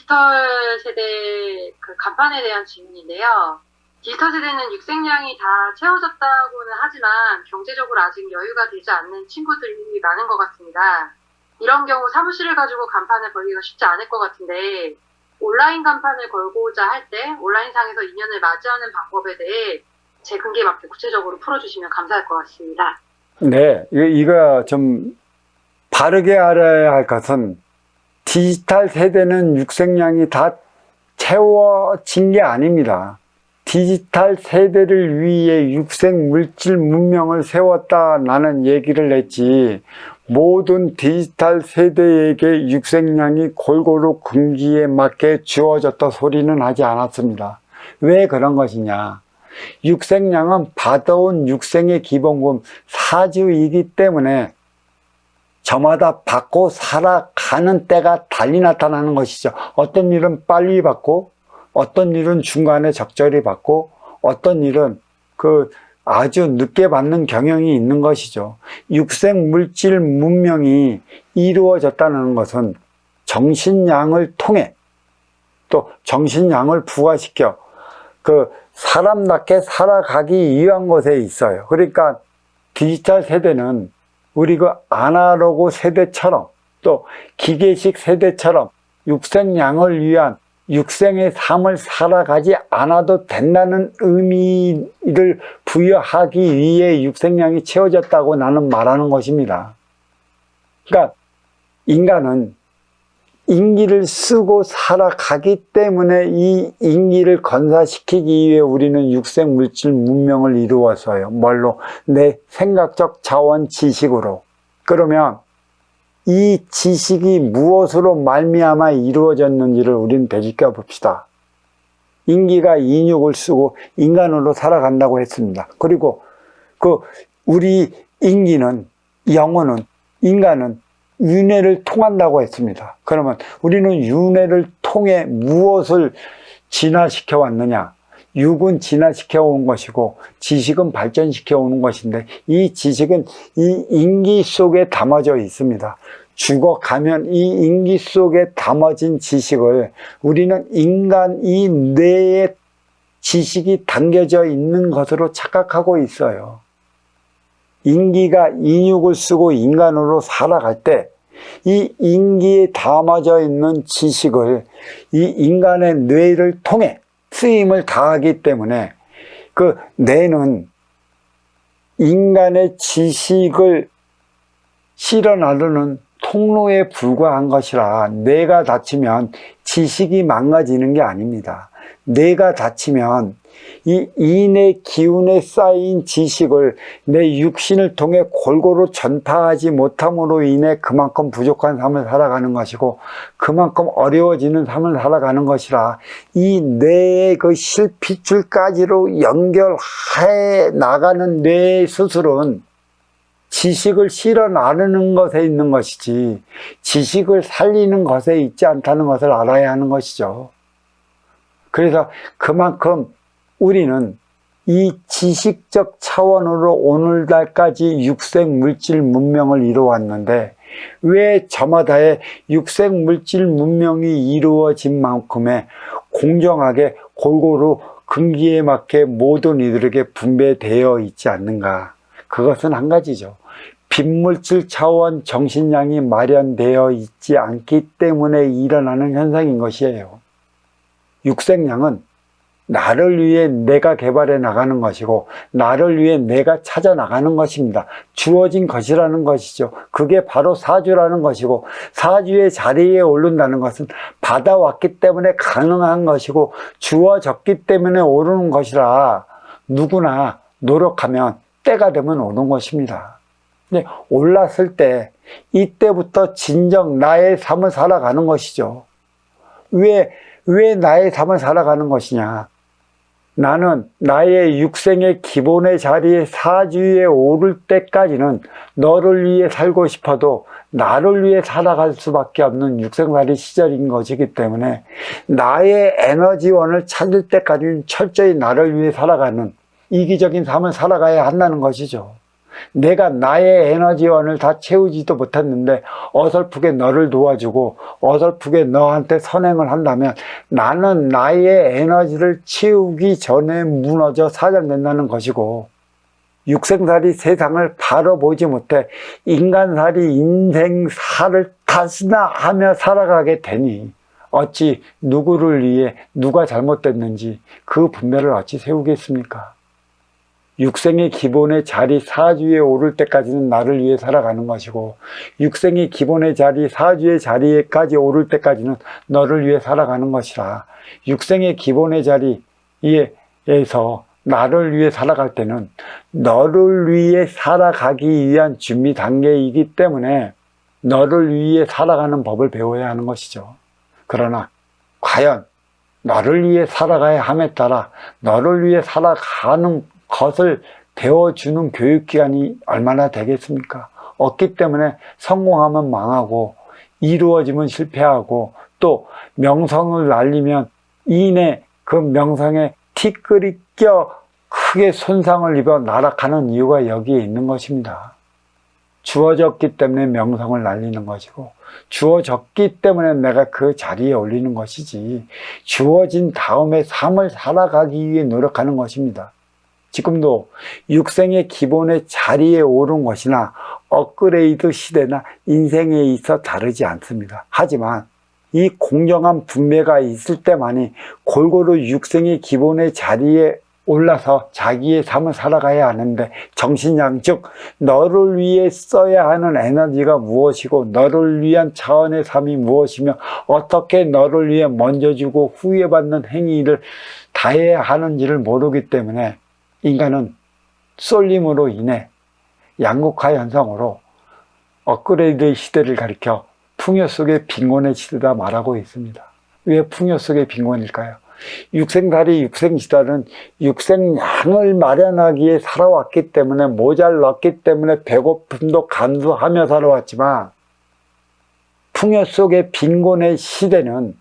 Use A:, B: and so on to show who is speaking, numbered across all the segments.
A: 디지털 세대 그 간판에 대한 질문인데요. 디지털 세대는 육색량이 다 채워졌다고는 하지만 경제적으로 아직 여유가 되지 않는 친구들이 많은 것 같습니다. 이런 경우 사무실을 가지고 간판을 걸기가 쉽지 않을 것 같은데 온라인 간판을 걸고자 할 때 온라인상에서 인연을 맞이하는 방법에 대해 제 근기에 맞게 구체적으로 풀어주시면 감사할 것 같습니다.
B: 네, 이거 좀 바르게 알아야 할 것은 디지털 세대는 육색량이 다 채워진 게 아닙니다. 디지털 세대를 위해 육색 물질 문명을 세웠다라는 얘기를 했지, 모든 디지털 세대에게 육색량이 골고루 금기에 맞게 주어졌다 소리는 하지 않았습니다. 왜 그런 것이냐? 육색량은 받아온 육생의 기본금 사주이기 때문에 저마다 받고 살아가는 때가 달리 나타나는 것이죠. 어떤 일은 빨리 받고, 어떤 일은 중간에 적절히 받고, 어떤 일은 아주 늦게 받는 경향이 있는 것이죠. 육색 물질 문명이 이루어졌다는 것은 정신량을 통해 또 정신량을 부과시켜 사람답게 살아가기 위한 것에 있어요. 그러니까 디지털 세대는 우리 아날로그 세대처럼 또 기계식 세대처럼 육생량을 위한 육생의 삶을 살아가지 않아도 된다는 의미를 부여하기 위해 육생량이 채워졌다고 나는 말하는 것입니다. 그러니까 인간은 인기를 쓰고 살아가기 때문에 이 인기를 건사시키기 위해 우리는 육색 물질 문명을 이루었어요. 뭘로? 내 생각적 자원 지식으로. 그러면 이 지식이 무엇으로 말미암아 이루어졌는지를 우리는 되짚어 봅시다. 인기가 인육을 쓰고 인간으로 살아간다고 했습니다. 그리고 우리 인기는, 영혼은, 인간은 윤회를 통한다고 했습니다. 그러면 우리는 윤회를 통해 무엇을 진화시켜 왔느냐? 육은 진화시켜 온 것이고 지식은 발전시켜 오는 것인데 이 지식은 이 인기 속에 담아져 있습니다. 죽어가면 이 인기 속에 담아진 지식을 우리는 인간 이 뇌에 지식이 담겨져 있는 것으로 착각하고 있어요. 인기가 인육을 쓰고 인간으로 살아갈 때 이 인기에 담아져 있는 지식을 이 인간의 뇌를 통해 쓰임을 다하기 때문에 뇌는 인간의 지식을 실어 나르는 통로에 불과한 것이라 뇌가 다치면 지식이 망가지는 게 아닙니다. 뇌가 다치면 이 인의 기운에 쌓인 지식을 내 육신을 통해 골고루 전파하지 못함으로 인해 그만큼 부족한 삶을 살아가는 것이고 그만큼 어려워지는 삶을 살아가는 것이라 이 뇌의 실핏줄까지로 연결해 나가는 뇌의 수술은 지식을 실어 나르는 것에 있는 것이지 지식을 살리는 것에 있지 않다는 것을 알아야 하는 것이죠. 그래서 그만큼 우리는 이 지식적 차원으로 오늘날까지 육색 물질 문명을 이루어왔는데 왜 저마다의 육색 물질 문명이 이루어진 만큼의 공정하게 골고루 금기에 맞게 모든 이들에게 분배되어 있지 않는가? 그것은 한 가지죠. 빈물질 차원 정신량이 마련되어 있지 않기 때문에 일어나는 현상인 것이에요. 육색량은 나를 위해 내가 개발해 나가는 것이고 나를 위해 내가 찾아 나가는 것입니다. 주어진 것이라는 것이죠. 그게 바로 사주라는 것이고 사주의 자리에 오른다는 것은 받아왔기 때문에 가능한 것이고 주어졌기 때문에 오르는 것이라 누구나 노력하면 때가 되면 오는 것입니다. 근데 올랐을 때 이때부터 진정 나의 삶을 살아가는 것이죠. 왜 나의 삶을 살아가는 것이냐? 나는 나의 육생의 기본의 자리에 사주에 오를 때까지는 너를 위해 살고 싶어도 나를 위해 살아갈 수밖에 없는 육생살이 시절인 것이기 때문에 나의 에너지원을 찾을 때까지는 철저히 나를 위해 살아가는 이기적인 삶을 살아가야 한다는 것이죠. 내가 나의 에너지원을 다 채우지도 못했는데 어설프게 너를 도와주고 어설프게 너한테 선행을 한다면 나는 나의 에너지를 채우기 전에 무너져 사장된다는 것이고, 육생살이 세상을 바로 보지 못해 인간살이 인생살을 탓이나 하며 살아가게 되니 어찌 누구를 위해 누가 잘못됐는지 그 분별을 어찌 세우겠습니까? 육생의 기본의 자리 사주에 오를 때까지는 나를 위해 살아가는 것이고, 육생의 기본의 자리 사주의 자리에까지 오를 때까지는 너를 위해 살아가는 것이라, 육생의 기본의 자리에서 나를 위해 살아갈 때는 너를 위해 살아가기 위한 준비 단계이기 때문에 너를 위해 살아가는 법을 배워야 하는 것이죠. 그러나 과연 너를 위해 살아가야 함에 따라 너를 위해 살아가는 것을 배워주는 교육기관이 얼마나 되겠습니까? 없기 때문에 성공하면 망하고 이루어지면 실패하고 또 명성을 날리면 이내 그 명성에 티끌이 껴 크게 손상을 입어 나락하는 이유가 여기에 있는 것입니다. 주어졌기 때문에 명성을 날리는 것이고, 주어졌기 때문에 내가 그 자리에 올리는 것이지, 주어진 다음에 삶을 살아가기 위해 노력하는 것입니다. 지금도 육생의 기본의 자리에 오른 것이나 업그레이드 시대나 인생에 있어 다르지 않습니다. 하지만 이 공정한 분배가 있을 때만이 골고루 육생의 기본의 자리에 올라서 자기의 삶을 살아가야 하는데, 정신양 즉 너를 위해 써야 하는 에너지가 무엇이고 너를 위한 차원의 삶이 무엇이며 어떻게 너를 위해 먼저 주고 후회받는 행위를 다해야 하는지를 모르기 때문에 인간은 쏠림으로 인해 양극화 현상으로 업그레이드의 시대를 가리켜 풍요 속의 빈곤의 시대다 말하고 있습니다. 왜 풍요 속의 빈곤일까요? 육생살이 육생시대는 육생량을 마련하기에 살아왔기 때문에, 모자랐기 때문에 배고픔도 감수하며 살아왔지만, 풍요 속의 빈곤의 시대는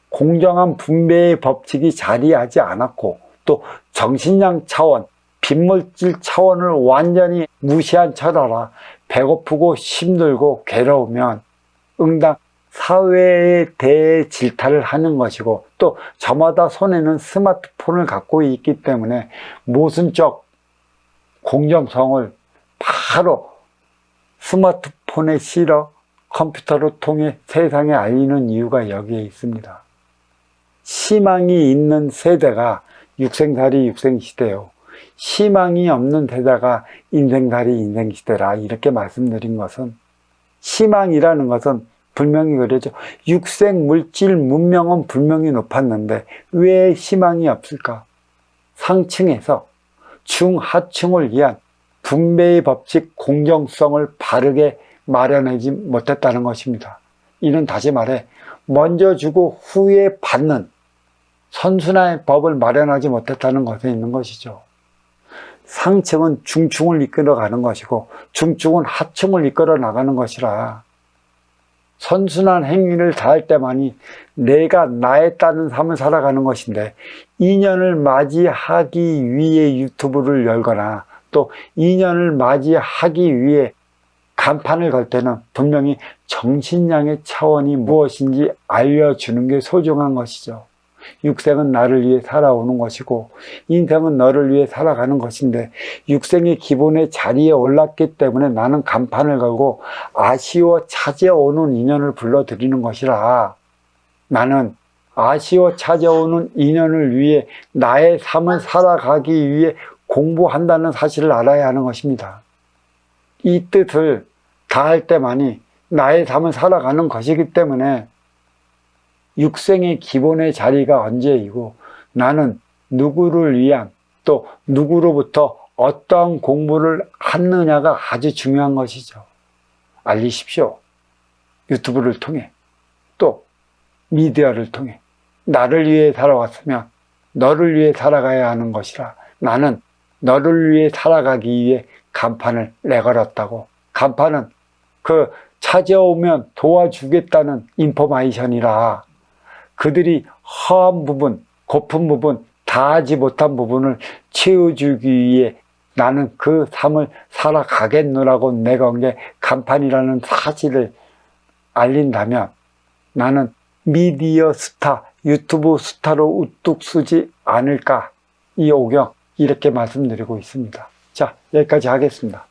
B: 공정한 분배의 법칙이 자리하지 않았고 또 정신량 차원, 빈물질 차원을 완전히 무시한 철화라 배고프고 힘들고 괴로우면 응당 사회에 대해 질타를 하는 것이고, 또 저마다 손에는 스마트폰을 갖고 있기 때문에 모순적 공정성을 바로 스마트폰에 실어 컴퓨터로 통해 세상에 알리는 이유가 여기에 있습니다. 희망이 있는 세대가 육생살이 육생시대요, 희망이 없는 세대가 인생살이 인생시대라 이렇게 말씀드린 것은, 희망이라는 것은 분명히 그러죠. 육생 물질 문명은 분명히 높았는데 왜 희망이 없을까? 상층에서 중하층을 위한 분배의 법칙 공정성을 바르게 마련하지 못했다는 것입니다. 이는 다시 말해 먼저 주고 후에 받는 선순환의 법을 마련하지 못했다는 것에 있는 것이죠. 상층은 중층을 이끌어 가는 것이고 중층은 하층을 이끌어 나가는 것이라, 선순환 행위를 다할 때만이 내가 나에 따른 삶을 살아가는 것인데, 인연을 맞이하기 위해 유튜브를 열거나 또 인연을 맞이하기 위해 간판을 걸 때는 분명히 정신량의 차원이 무엇인지 알려주는 게 소중한 것이죠. 육생은 나를 위해 살아오는 것이고 인생은 너를 위해 살아가는 것인데, 육생의 기본의 자리에 올랐기 때문에 나는 간판을 걸고 아쉬워 찾아오는 인연을 불러들이는 것이라, 나는 아쉬워 찾아오는 인연을 위해 나의 삶을 살아가기 위해 공부한다는 사실을 알아야 하는 것입니다. 이 뜻을 다할 때만이 나의 삶을 살아가는 것이기 때문에 육생의 기본의 자리가 언제이고 나는 누구를 위한 또 누구로부터 어떠한 공부를 하느냐가 아주 중요한 것이죠. 알리십시오. 유튜브를 통해 또 미디어를 통해 나를 위해 살아왔으면 너를 위해 살아가야 하는 것이라, 나는 너를 위해 살아가기 위해 간판을 내걸었다고. 간판은 그 찾아오면 도와주겠다는 인포메이션이라, 그들이 허한 부분, 고픈 부분, 다하지 못한 부분을 채워주기 위해 나는 그 삶을 살아가겠노라고 내건 게 간판이라는 사실을 알린다면 나는 미디어 스타, 유튜브 스타로 우뚝 서지 않을까, 이 오경 이렇게 말씀드리고 있습니다. 자, 여기까지 하겠습니다.